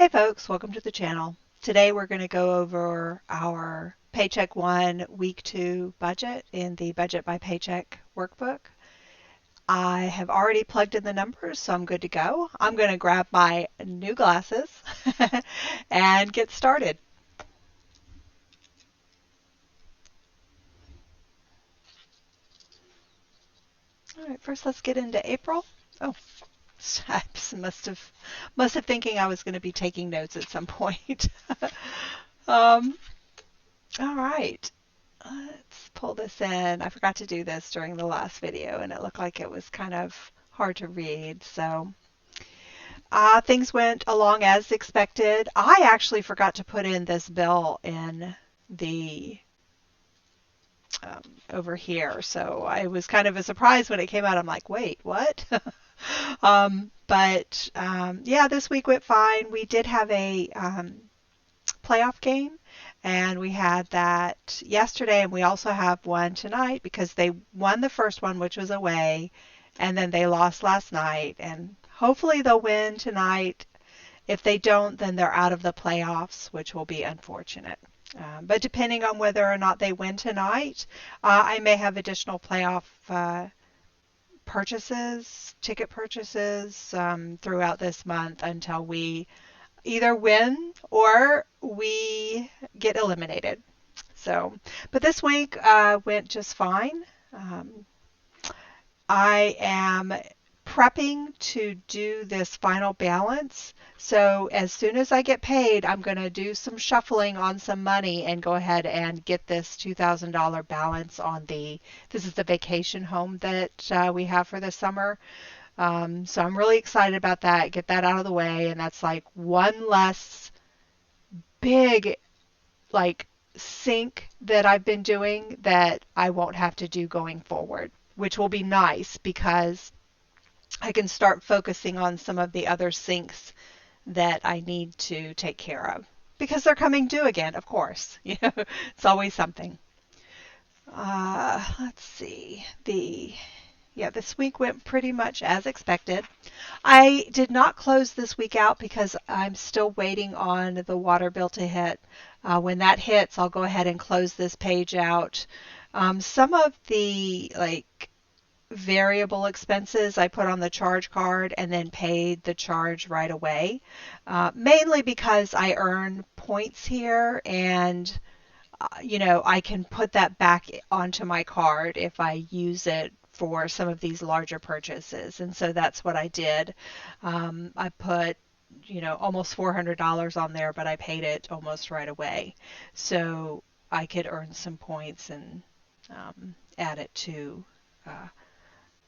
Hey folks, welcome to the channel. Today we're going to go over our Paycheck 1 Week 2 budget in the Budget by Paycheck workbook. I have already plugged in the numbers, so I'm good to go. I'm going to grab my new glasses and get started. All right, first let's get into April. Oh, I must have thinking I was going to be taking notes at some point. um, all right. Let's pull this in. I forgot to do this during the last video, and it looked like it was kind of hard to read. So things went along as expected. I actually forgot to put in this bill in the over here, so I was kind of a surprise when it came out. I'm like, wait, what? Yeah, this week went fine. We did have a playoff game, and we had that yesterday, and we also have one tonight because they won the first one, which was away, and then they lost last night, and hopefully they'll win tonight. If they don't, then they're out of the playoffs, which will be unfortunate. But depending on whether or not they win tonight, I may have additional playoff ticket purchases throughout this month until we either win or we get eliminated. So, but this week went just fine. I am prepping to do this final balance. So as soon as I get paid, I'm going to do some shuffling on some money and go ahead and get this $2,000 balance on this is the vacation home that we have for the summer. So I'm really excited about that, get that out of the way, and that's like one less big like sink that I've been doing that I won't have to do going forward, which will be nice because I can start focusing on some of the other sinks that I need to take care of because they're coming due again, of course. It's always something. Let's see. This week went pretty much as expected. I did not close this week out because I'm still waiting on the water bill to hit. When that hits, I'll go ahead and close this page out. Some of the variable expenses I put on the charge card and then paid the charge right away, mainly because I earn points here, and I can put that back onto my card if I use it for some of these larger purchases. And so that's what I did. I put, almost $400 on there, but I paid it almost right away. So I could earn some points and add it to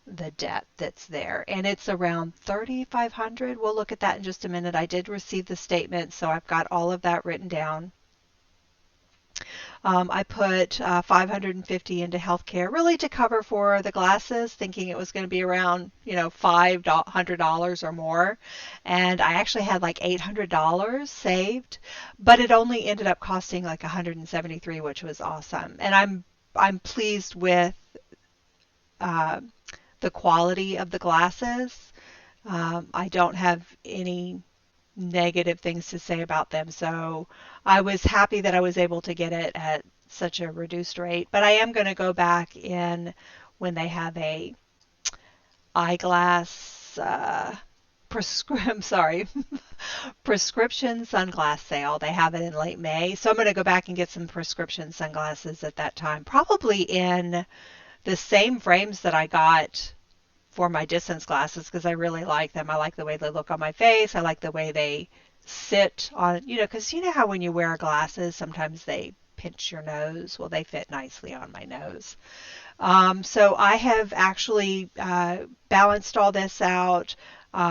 the debt that's there. And it's around 3,500. We'll look at that in just a minute. I did receive the statement, so I've got all of that written down. I put 550 into healthcare, really to cover for the glasses, thinking it was going to be around, $500 or more. And I actually had like $800 saved, but it only ended up costing like 173, which was awesome. And I'm pleased with the quality of the glasses. I don't have any negative things to say about them. So I was happy that I was able to get it at such a reduced rate. But I am going to go back in when they have a eyeglass prescription sunglass sale. They have it in late May. So I'm going to go back and get some prescription sunglasses at that time, probably in the same frames that I got for my distance glasses because I really like them. I like the way they look on my face. I like the way they sit on, because you know how when you wear glasses, sometimes they pinch your nose. Well, they fit nicely on my nose. So I have actually balanced all this out.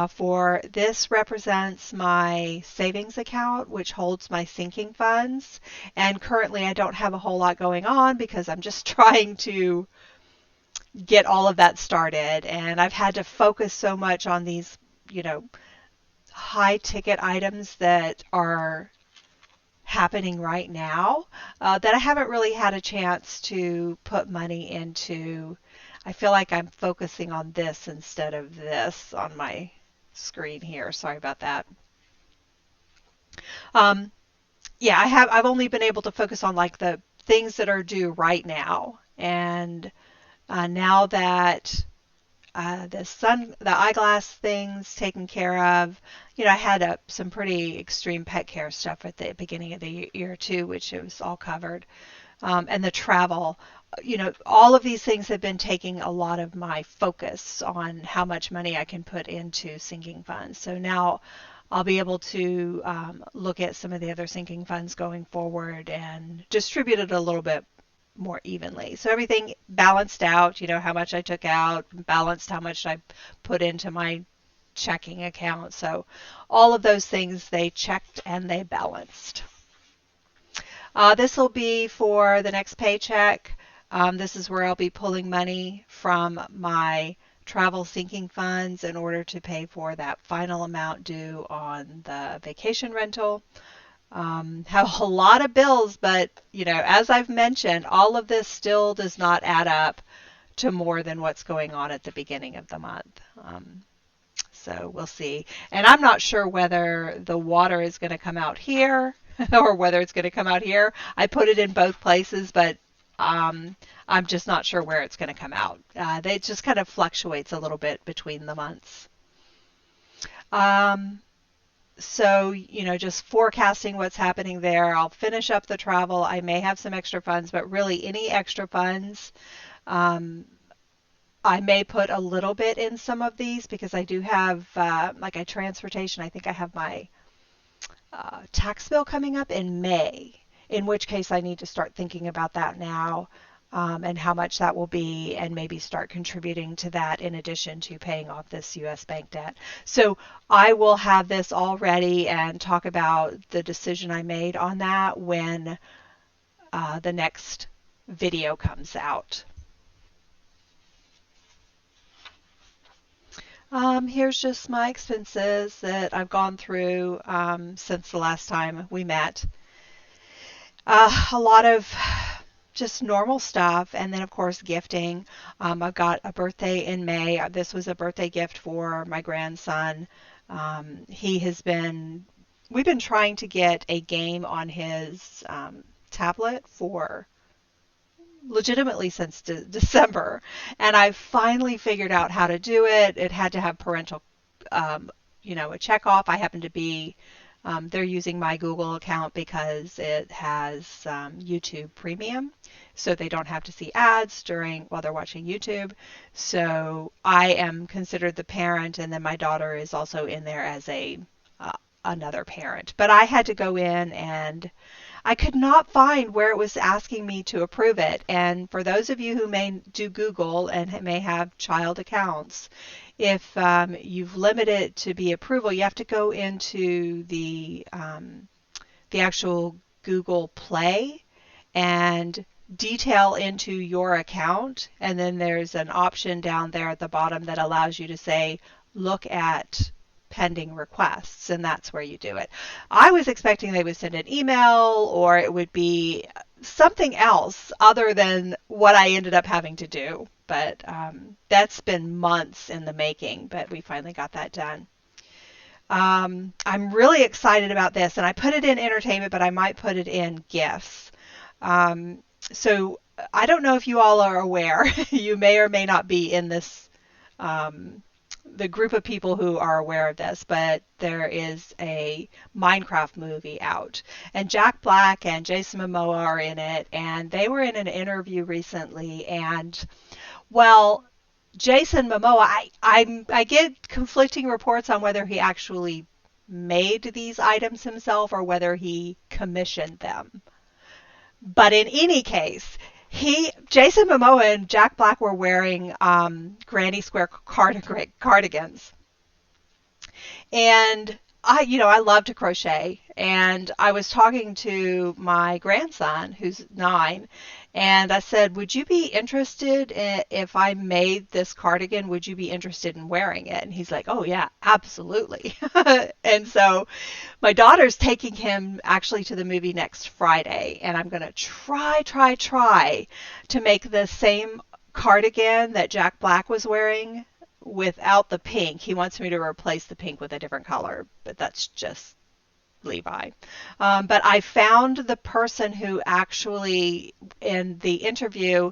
For this represents my savings account, which holds my sinking funds. And currently I don't have a whole lot going on because I'm just trying to get all of that started, and I've had to focus so much on these, high ticket items that are happening right now that I haven't really had a chance to put money into. I feel like I'm focusing on this instead of this on my screen here. Sorry about that. Um, yeah, I've only been able to focus on like the things that are due right now. And now that the eyeglass things taken care of. I had some pretty extreme pet care stuff at the beginning of the year too, which it was all covered. And the travel, all of these things have been taking a lot of my focus on how much money I can put into sinking funds. So now I'll be able to look at some of the other sinking funds going forward and distribute it a little bit more evenly. So everything balanced out, how much I took out, balanced how much I put into my checking account. So all of those things they checked and they balanced. This will be for the next paycheck. This is where I'll be pulling money from my travel sinking funds in order to pay for that final amount due on the vacation rental. Have a lot of bills, but as I've mentioned, all of this still does not add up to more than what's going on at the beginning of the month. So we'll see. And I'm not sure whether the water is going to come out here or whether it's going to come out here. I put it in both places, but I'm just not sure where it's going to come out. It just kind of fluctuates a little bit between the months. So, just forecasting what's happening there. I'll finish up the travel. I may have some extra funds, but really any extra funds, I may put a little bit in some of these because I do have, like a transportation. I think I have my tax bill coming up in May, in which case I need to start thinking about that now. And how much that will be, and maybe start contributing to that in addition to paying off this U.S. bank debt. So I will have this all ready and talk about the decision I made on that when the next video comes out. Here's just my expenses that I've gone through since the last time we met. A lot of just normal stuff, and then of course gifting. I've got a birthday in May. This was a birthday gift for my grandson. We've been trying to get a game on his tablet for legitimately since December, and I finally figured out how to do it. It had to have parental, a check off. I happen to be they're using my Google account because it has YouTube Premium, so they don't have to see ads while they're watching YouTube. So I am considered the parent, and then my daughter is also in there as another parent. But I had to go in, and I could not find where it was asking me to approve it. And for those of you who may do Google and may have child accounts, if you've limited it to be approval, you have to go into the actual Google Play and detail into your account, and then there's an option down there at the bottom that allows you to say look at pending requests, and that's where you do it. I was expecting they would send an email or it would be something else other than what I ended up having to do, but that's been months in the making, but we finally got that done. I'm really excited about this, and I put it in entertainment, but I might put it in gifts. So I don't know if you all are aware, you may or may not be in this the group of people who are aware of this, but there is a Minecraft movie out, and Jack Black and Jason Momoa are in it, and they were in an interview recently, and well, Jason Momoa, I get conflicting reports on whether he actually made these items himself or whether he commissioned them. But in any case, Jason Momoa and Jack Black were wearing Granny Square cardigans. And I love to crochet, and I was talking to my grandson, who's 9, and I said, would you be interested if I made this cardigan? Would you be interested in wearing it? And he's like, oh yeah, absolutely. And so my daughter's taking him actually to the movie next Friday, and I'm going to try to make the same cardigan that Jack Black was wearing without the pink. He wants me to replace the pink with a different color, but that's just Levi. But I found the person who actually, in the interview,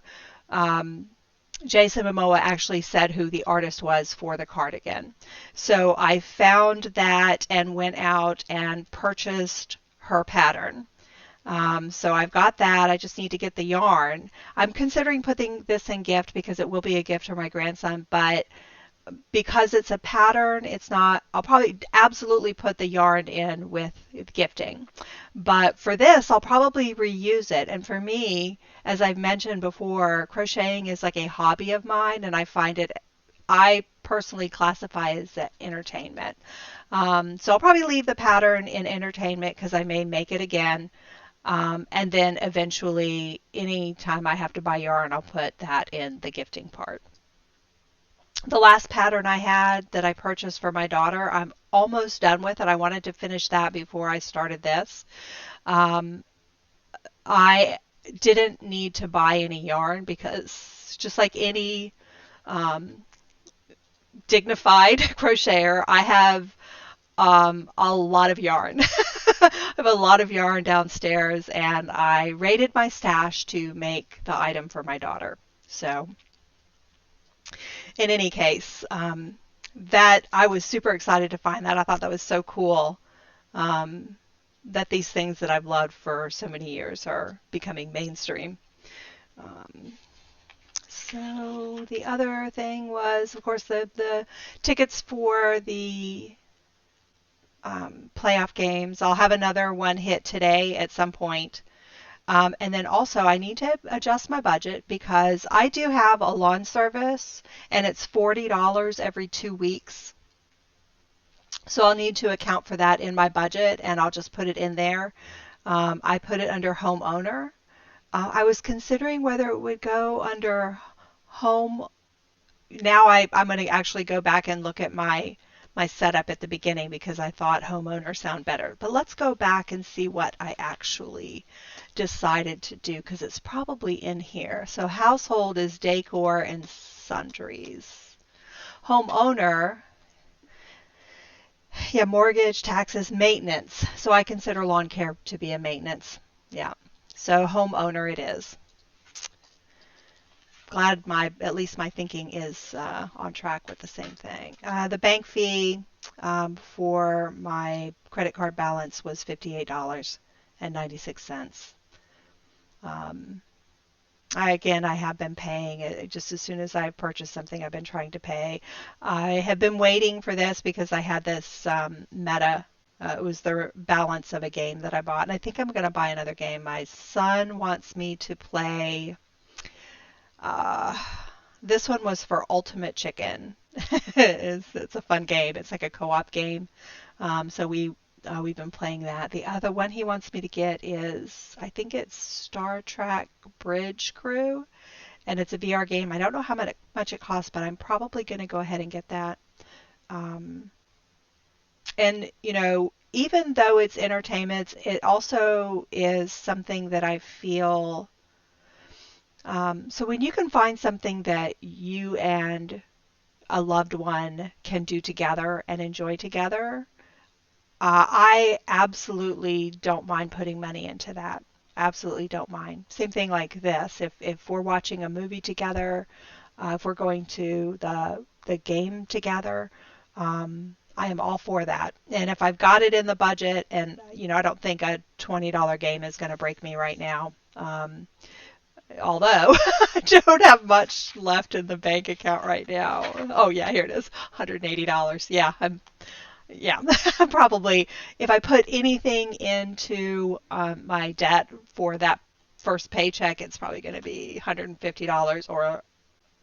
um, Jason Momoa actually said who the artist was for the cardigan. So I found that and went out and purchased her pattern. So I've got that. I just need to get the yarn. I'm considering putting this in gift because it will be a gift for my grandson, but because it's a pattern, it's not, I'll probably absolutely put the yarn in with gifting. But for this, I'll probably reuse it. And for me, as I've mentioned before, crocheting is like a hobby of mine, and I personally classify as entertainment. So I'll probably leave the pattern in entertainment because I may make it again. And then eventually, anytime I have to buy yarn, I'll put that in the gifting part. The last pattern I had that I purchased for my daughter, I'm almost done with it. I wanted to finish that before I started this. Um, I didn't need to buy any yarn because just like any um, dignified crocheter, I have a lot of yarn. I have a lot of yarn downstairs, and I raided my stash to make the item for my daughter. So in any case, that I was super excited to find that. I thought that was so cool, um, that these things that I've loved for so many years are becoming mainstream. Um, so the other thing was, of course, the tickets for the playoff games. I'll have another one hit today at some point. And then also I need to adjust my budget because I do have a lawn service and it's $40 every 2 weeks. So I'll need to account for that in my budget and I'll just put it in there. I put it under homeowner. I was considering whether it would go under home. Now I'm going to actually go back and look at my setup at the beginning because I thought homeowner sound better. But let's go back and see what I actually decided to do because it's probably in here. So household is decor and sundries. Homeowner, yeah, mortgage, taxes, maintenance. So I consider lawn care to be a maintenance. Yeah. So homeowner it is. Glad at least my thinking is on track with the same thing. The bank fee for my credit card balance was $58.96. I have been paying it just as soon as I purchased something. I've been trying to pay. I have been waiting for this because I had this meta. It was the balance of a game that I bought, and I think I'm going to buy another game. My son wants me to play. Uh, this one was for Ultimate Chicken. It's a fun game. It's like a co-op game. So we've been playing that. The other one he wants me to get is, I think it's Star Trek Bridge Crew, and it's a VR game. I don't know how much it costs, but I'm probably going to go ahead and get that. And even though it's entertainment, it also is something that I feel. So when you can find something that you and a loved one can do together and enjoy together, I absolutely don't mind putting money into that. Absolutely don't mind. Same thing like this. If we're watching a movie together, if we're going to the game together, I am all for that. And if I've got it in the budget, and I don't think a $20 game is going to break me right now. Although I don't have much left in the bank account right now. Oh yeah, here it is, $180. Yeah, probably if I put anything into my debt for that first paycheck, it's probably going to be $150 or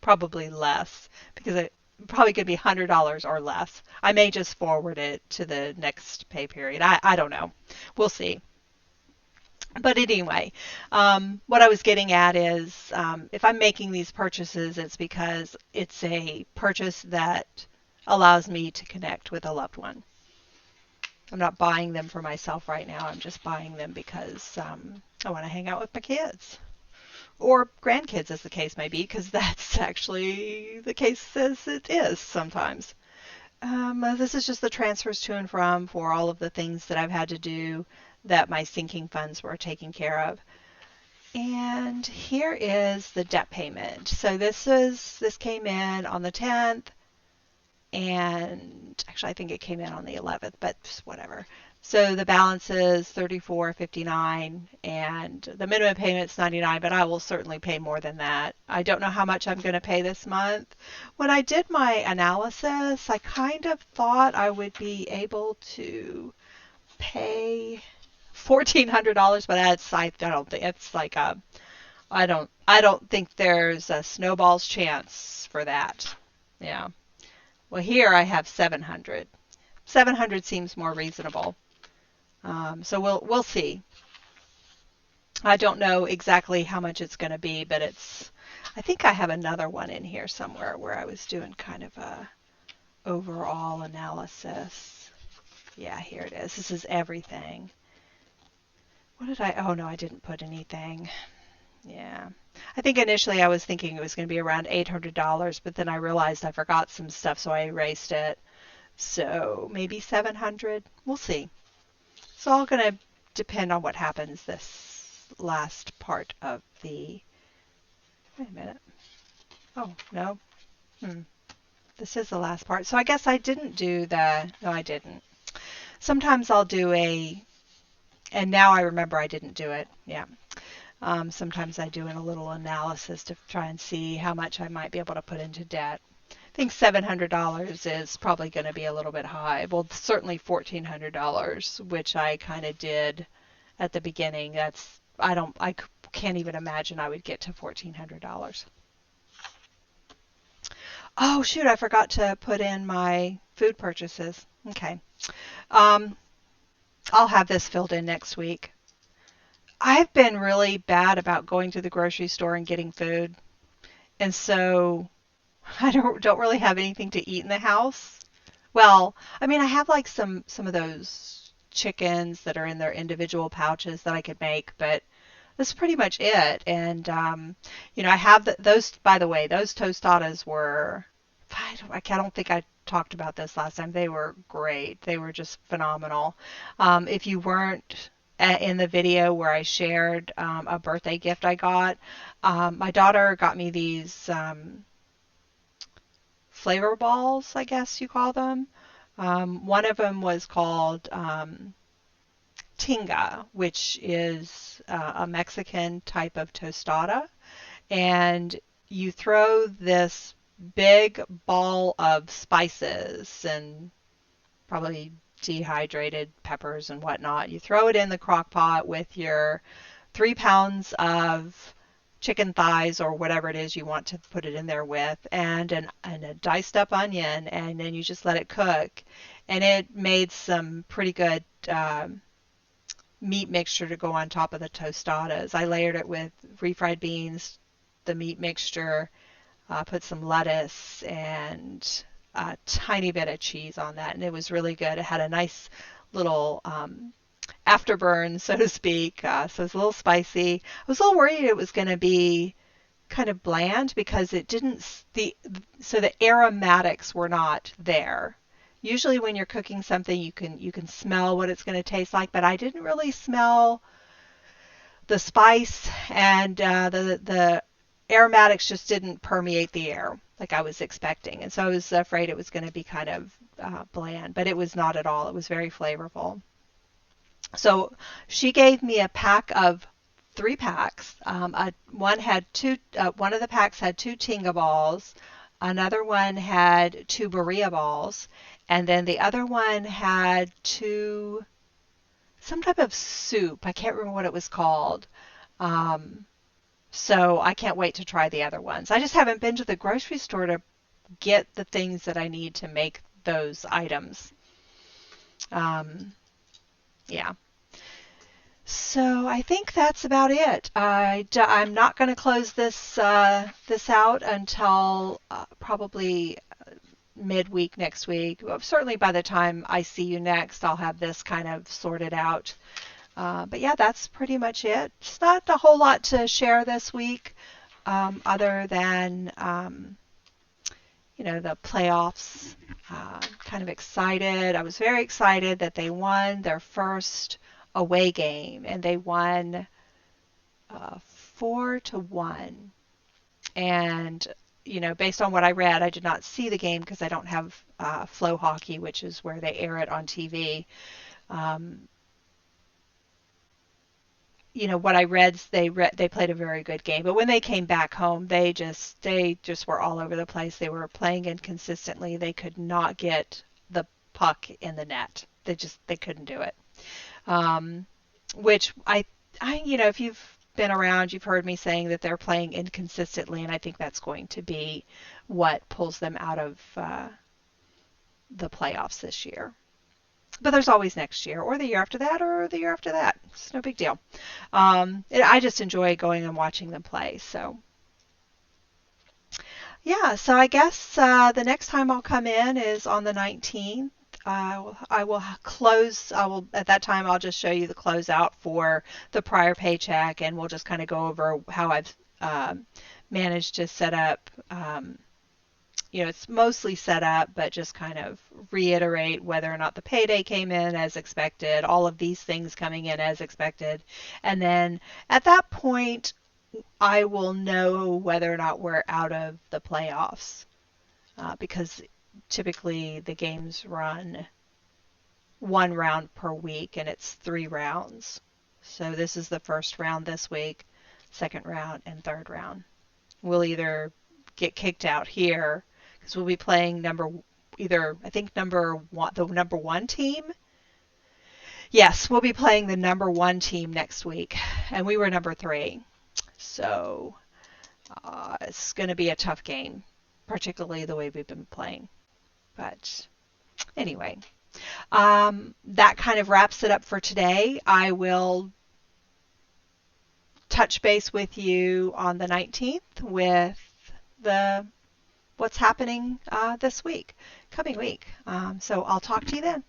probably less because it's probably going to be $100 or less. I may just forward it to the next pay period. I don't know. We'll see. But anyway, what I was getting at is if I'm making these purchases, it's because it's a purchase that allows me to connect with a loved one. I'm not buying them for myself right now. I'm just buying them because I want to hang out with my kids. Or grandkids, as the case may be, because that's actually the case as it is sometimes. This is just the transfers to and from for all of the things that I've had to do that my sinking funds were taking care of. And here is the debt payment. So this came in on the 10th, and actually I think it came in on the 11th, but whatever. So the balance is $34.59, and the minimum payment is $99, but I will certainly pay more than that. I don't know how much I'm going to pay this month. When I did my analysis, I kind of thought I would be able to pay $1,400, but I don't think it's like I don't think there's a snowball's chance for that. Yeah. Well, here I have 700. 700 seems more reasonable. So we'll see. I don't know exactly how much it's going to be, but I think I have another one in here somewhere where I was doing kind of a overall analysis. Yeah, here it is. This is everything. Oh no, I didn't put anything. Yeah. I think initially I was thinking it was going to be around $800, but then I realized I forgot some stuff, so I erased it. So maybe 700. We'll see. It's all going to depend on what happens this last part of the... Wait a minute. Oh, no. This is the last part. So I guess I didn't do the... No, I didn't. Sometimes I'll do a... And now I remember I didn't do it. Yeah. Sometimes I do a little analysis to try and see how much I might be able to put into debt. I think $700 is probably going to be a little bit high. Well, certainly $1,400, which I kind of did at the beginning. I can't even imagine I would get to $1,400. Oh, shoot, I forgot to put in my food purchases. Okay. I'll have this filled in next week. I've been really bad about going to the grocery store and getting food. And so I don't really have anything to eat in the house. Well, I mean, I have like some of those chickens that are in their individual pouches that I could make, but that's pretty much it. And I have those. By the way, those tostadas were. I don't think I talked about this last time. They were great. They were just phenomenal. If you weren't in the video where I shared a birthday gift I got, my daughter got me these flavor balls, I guess you call them. One of them was called tinga, which is a Mexican type of tostada. And you throw this big ball of spices and probably dehydrated peppers and whatnot. You throw it in the crock pot with your 3 pounds of chicken thighs or whatever it is you want to put it in there with, and a diced up onion, and then you just let it cook. And it made some pretty good meat mixture to go on top of the tostadas. I layered it with refried beans, the meat mixture, put some lettuce and a tiny bit of cheese on that, and it was really good. It had a nice little afterburn, so to speak, so it was a little spicy. I was a little worried it was going to be kind of bland because it didn't, so the aromatics were not there. Usually when you're cooking something, you can smell what it's going to taste like, but I didn't really smell the spice, and the aromatics just didn't permeate the air like I was expecting. And so I was afraid it was going to be kind of bland, but it was not at all. It was very flavorful. So she gave me a pack of 3 packs. One of the packs had 2 tinga balls. Another one had 2 birria balls. And then the other one had some type of soup. I can't remember what it was called. So I can't wait to try the other ones. I just haven't been to the grocery store to get the things that I need to make those items. Yeah. So I think that's about it. I'm not going to close this out until probably midweek next week. Well, certainly by the time I see you next, I'll have this kind of sorted out. But yeah, that's pretty much it. It's not a whole lot to share this week, other than, the playoffs. Kind of excited. I was very excited that they won their first away game, and they won 4-1. And based on what I read, I did not see the game because I don't have Flow Hockey, which is where they air it on TV. Um, what I read, they played a very good game, but when they came back home, they just were all over the place. They were playing inconsistently. They could not get the puck in the net. They couldn't do it. Um, which if you've been around, you've heard me saying that they're playing inconsistently, and I think that's going to be what pulls them out of the playoffs this year. But there's always next year, or the year after that, or the year after that. It's no big deal. I just enjoy going and watching them play. So, yeah, so I guess the next time I'll come in is on the 19th. I will close. At that time I'll just show you the closeout for the prior paycheck, and we'll just kind of go over how I've managed to set up. It's mostly set up, but just kind of reiterate whether or not the payday came in as expected, all of these things coming in as expected. And then at that point, I will know whether or not we're out of the playoffs, because typically the games run one round per week, and it's 3 rounds. So this is the first round this week, second round, and third round. We'll either get kicked out here because we'll be playing the number one team. Yes, we'll be playing the number 1 team next week, and we were number 3. So it's going to be a tough game, particularly the way we've been playing. But anyway, that kind of wraps it up for today. I will touch base with you on the 19th with what's happening this coming week. So I'll talk to you then.